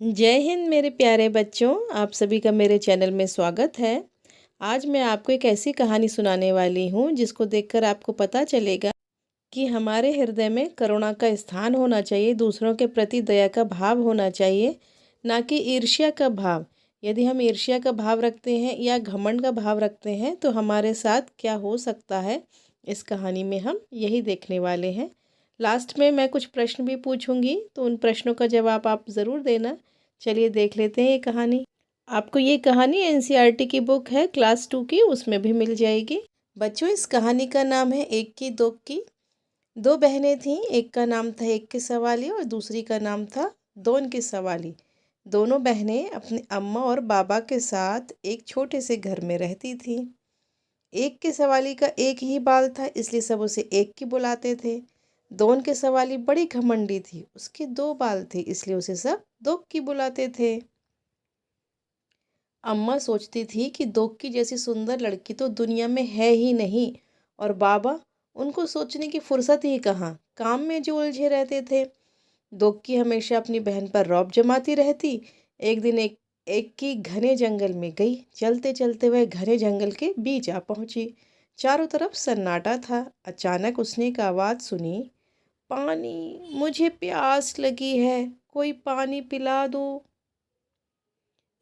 जय हिंद मेरे प्यारे बच्चों। आप सभी का मेरे चैनल में स्वागत है। आज मैं आपको एक ऐसी कहानी सुनाने वाली हूँ जिसको देखकर आपको पता चलेगा कि हमारे हृदय में करुणा का स्थान होना चाहिए, दूसरों के प्रति दया का भाव होना चाहिए, ना कि ईर्ष्या का भाव। यदि हम ईर्ष्या का भाव रखते हैं या घमंड का भाव रखते हैं तो हमारे साथ क्या हो सकता है, इस कहानी में हम यही देखने वाले हैं। लास्ट में मैं कुछ प्रश्न भी पूछूंगी, तो उन प्रश्नों का जवाब आप ज़रूर देना। चलिए देख लेते हैं ये कहानी। आपको ये कहानी एनसीईआरटी की बुक है क्लास 2 की, उसमें भी मिल जाएगी। बच्चों, इस कहानी का नाम है एक की दो की। दो बहनें थीं, एक का नाम था एक की सवाली और दूसरी का नाम था दोन की सवाली। दोनों बहनें अपनी अम्मा और बाबा के साथ एक छोटे से घर में रहती थीं। एक के सवाली का एक ही बाल था, इसलिए सब उसे एक की बुलाते थे। दोन के सवाली बड़ी घमंडी थी, उसके दो बाल थे, इसलिए उसे सब दो की बुलाते थे। अम्मा सोचती थी कि दोग की जैसी सुंदर लड़की तो दुनिया में है ही नहीं, और बाबा, उनको सोचने की फुर्सत ही कहाँ, काम में जो उलझे रहते थे। दोग की हमेशा अपनी बहन पर रौब जमाती रहती। एक दिन एक एक की घने जंगल में गई। चलते चलते वह घने जंगल के बीच आ पहुंची। चारों तरफ सन्नाटा था। अचानक उसने एक आवाज़ सुनी, पानी, मुझे प्यास लगी है, कोई पानी पिला दो।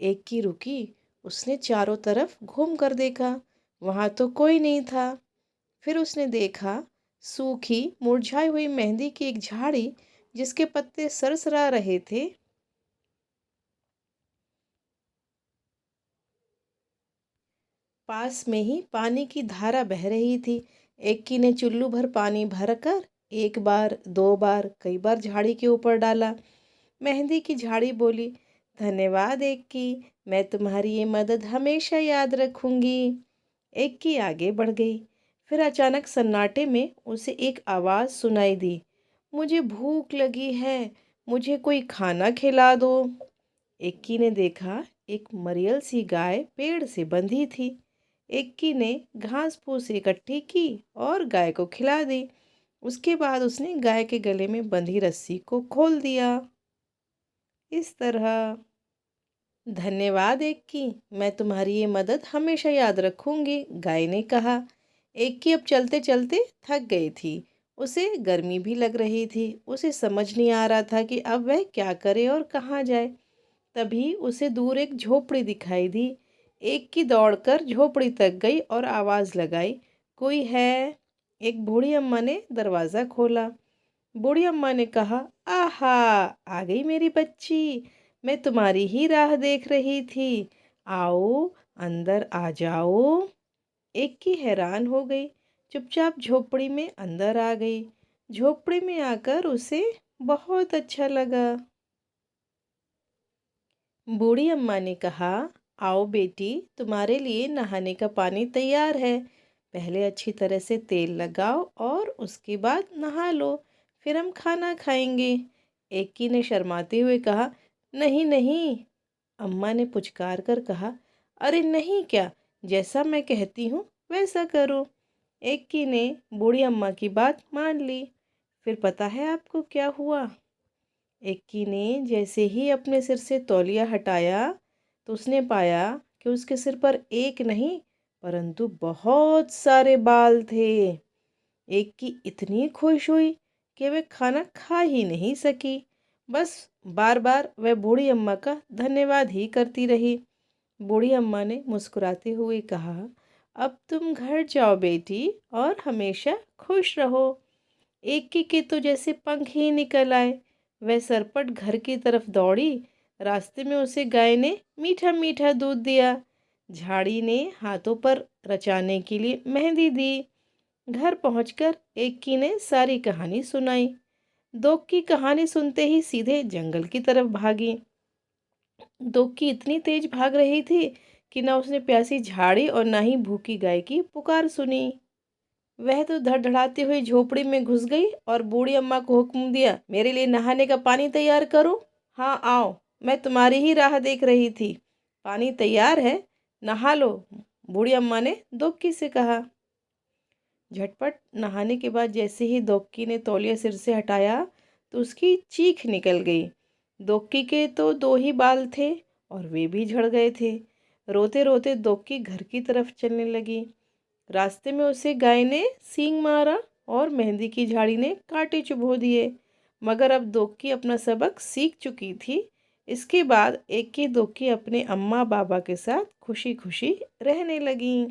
एक की रुकी। उसने चारों तरफ घूम कर देखा, वहां तो कोई नहीं था। फिर उसने देखा सूखी मुरझाई हुई मेहंदी की एक झाड़ी, जिसके पत्ते सरसरा रहे थे। पास में ही पानी की धारा बह रही थी। एक की ने चुल्लू भर पानी भरकर एक बार, दो बार, कई बार झाड़ी के ऊपर डाला। मेहंदी की झाड़ी बोली, धन्यवाद एक की, मैं तुम्हारी ये मदद हमेशा याद रखूंगी। एक की आगे बढ़ गई। फिर अचानक सन्नाटे में उसे एक आवाज़ सुनाई दी, मुझे भूख लगी है, मुझे कोई खाना खिला दो। इक्की ने देखा एक मरियल सी गाय पेड़ से बंधी थी। इक्की ने घास फूस इकट्ठी की और गाय को खिला दी। उसके बाद उसने गाय के गले में बंधी रस्सी को खोल दिया। इस तरह। धन्यवाद एक की, मैं तुम्हारी ये मदद हमेशा याद रखूंगी, गाय ने कहा। एक की अब चलते चलते थक गई थी। उसे गर्मी भी लग रही थी। उसे समझ नहीं आ रहा था कि अब वह क्या करे और कहाँ जाए। तभी उसे दूर एक झोपड़ी दिखाई दी। एक की दौड़कर झोपड़ी तक गई और आवाज़ लगाई, कोई है? एक बूढ़ी अम्मा ने दरवाज़ा खोला। बूढ़ी अम्मा ने कहा, आहा, आ गई मेरी बच्ची, मैं तुम्हारी ही राह देख रही थी, आओ अंदर आ जाओ। एक की हैरान हो गई, चुपचाप झोपड़ी में अंदर आ गई। झोपड़ी में आकर उसे बहुत अच्छा लगा। बूढ़ी अम्मा ने कहा, आओ बेटी, तुम्हारे लिए नहाने का पानी तैयार है। पहले अच्छी तरह से तेल लगाओ और उसके बाद नहा लो, फिर हम खाना खाएंगे। एकी ने शर्माते हुए कहा, नहीं नहीं। अम्मा ने पुचकार कर कहा, अरे नहीं क्या, जैसा मैं कहती हूँ वैसा करो। एकी ने बूढ़ी अम्मा की बात मान ली। फिर पता है आपको क्या हुआ? इक्की ने जैसे ही अपने सिर से तौलिया हटाया तो उसने पाया कि उसके सिर पर एक नहीं परंतु बहुत सारे बाल थे। इक्की इतनी खुश हुई कि वह खाना खा ही नहीं सकी। बस बार बार वह बूढ़ी अम्मा का धन्यवाद ही करती रही। बूढ़ी अम्मा ने मुस्कुराते हुए कहा, अब तुम घर जाओ बेटी और हमेशा खुश रहो। एक के तो जैसे पंख ही निकल आए। वह सरपट घर की तरफ दौड़ी। रास्ते में उसे गाय ने मीठा मीठा दूध दिया। झाड़ी ने हाथों पर रचाने के लिए मेहंदी दी। घर पहुंचकर एक की ने सारी कहानी सुनाई। दो की कहानी सुनते ही सीधे जंगल की तरफ भागी। दो की इतनी तेज भाग रही थी कि ना उसने प्यासी झाड़ी और ना ही भूखी गाय की पुकार सुनी। वह तो धड़धड़ाती हुई झोपड़ी में घुस गई और बूढ़ी अम्मा को हुक्म दिया, मेरे लिए नहाने का पानी तैयार करो। हाँ आओ, मैं तुम्हारी ही राह देख रही थी, पानी तैयार है, नहा लो, बूढ़ी अम्मा ने दोक्की से कहा। झटपट नहाने के बाद जैसे ही दोक्की ने तौलिया सिर से हटाया तो उसकी चीख निकल गई। दोक्की के तो 2 ही बाल थे और वे भी झड़ गए थे। रोते रोते दोक्की घर की तरफ चलने लगी। रास्ते में उसे गाय ने सींग मारा और मेहंदी की झाड़ी ने कांटे चुभो दिए। मगर अब दोक्की अपना सबक सीख चुकी थी। इसके बाद एक दोक्की अपने अम्मा बाबा के साथ खुशी खुशी रहने लगी।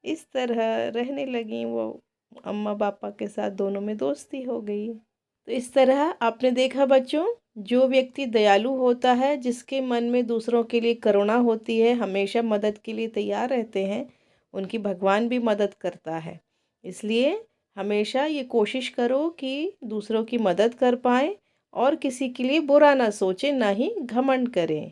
इस तरह रहने लगी वो, अम्मा पापा के साथ दोनों में दोस्ती हो गई। तो इस तरह आपने देखा बच्चों, जो व्यक्ति दयालु होता है, जिसके मन में दूसरों के लिए करुणा होती है, हमेशा मदद के लिए तैयार रहते हैं, उनकी भगवान भी मदद करता है। इसलिए हमेशा ये कोशिश करो कि दूसरों की मदद कर पाएँ और किसी के लिए बुरा ना सोचें, ना ही घमंड करें।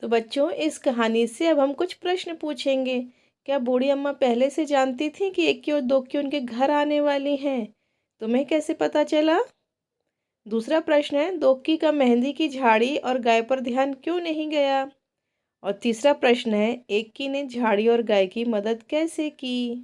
तो बच्चों, इस कहानी से अब हम कुछ प्रश्न पूछेंगे। क्या बूढ़ी अम्मा पहले से जानती थी कि एक की और दो की उनके घर आने वाली हैं? तुम्हें कैसे पता चला? दूसरा प्रश्न है, दोक्की का मेहंदी की झाड़ी और गाय पर ध्यान क्यों नहीं गया? और तीसरा प्रश्न है, एक की ने झाड़ी और गाय की मदद कैसे की?